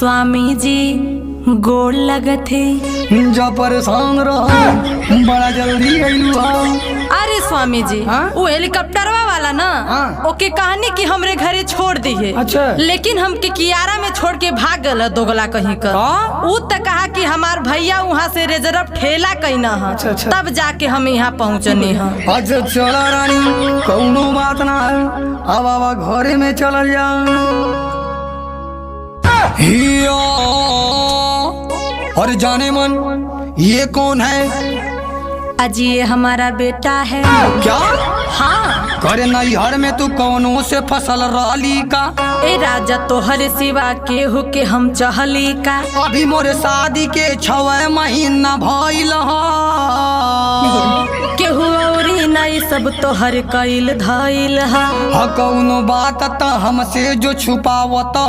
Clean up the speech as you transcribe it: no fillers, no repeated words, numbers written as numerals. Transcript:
स्वामी जी गोड़ लगत है। जा परेशान रहो, बड़ा जल्दी अइलू हो। अरे स्वामी जी वो हेलीकॉप्टरवा वाला ना ओके कहानी कि हमरे घरे छोड़ दी है। अच्छा। लेकिन हमके कियारा में छोड़ के भाग गल दोगला कहीं का। उ त कहा कि हमार भैया वहाँ से रिजर्व ठेला कहीं है। अच्छा। तब जाके हम यहाँ पहुँचनी है। अच्छा चला रानी, कौनो बात ना है, अब आवा घरे में चल जा। हिया और जाने मन ये कौन है? अजी ये हमारा बेटा है। क्या? हाँ। करे नैहर में तू कौनों से फसल रहली का? ए राजा तोहरे सिवा केहू के हम चहली का। अभी मोरे शादी के 6 महीना भइल ह। केहू औरी नहीं सब तोहर कइल धइल हा। कौनो बात त हमसे जो छुपावत ह।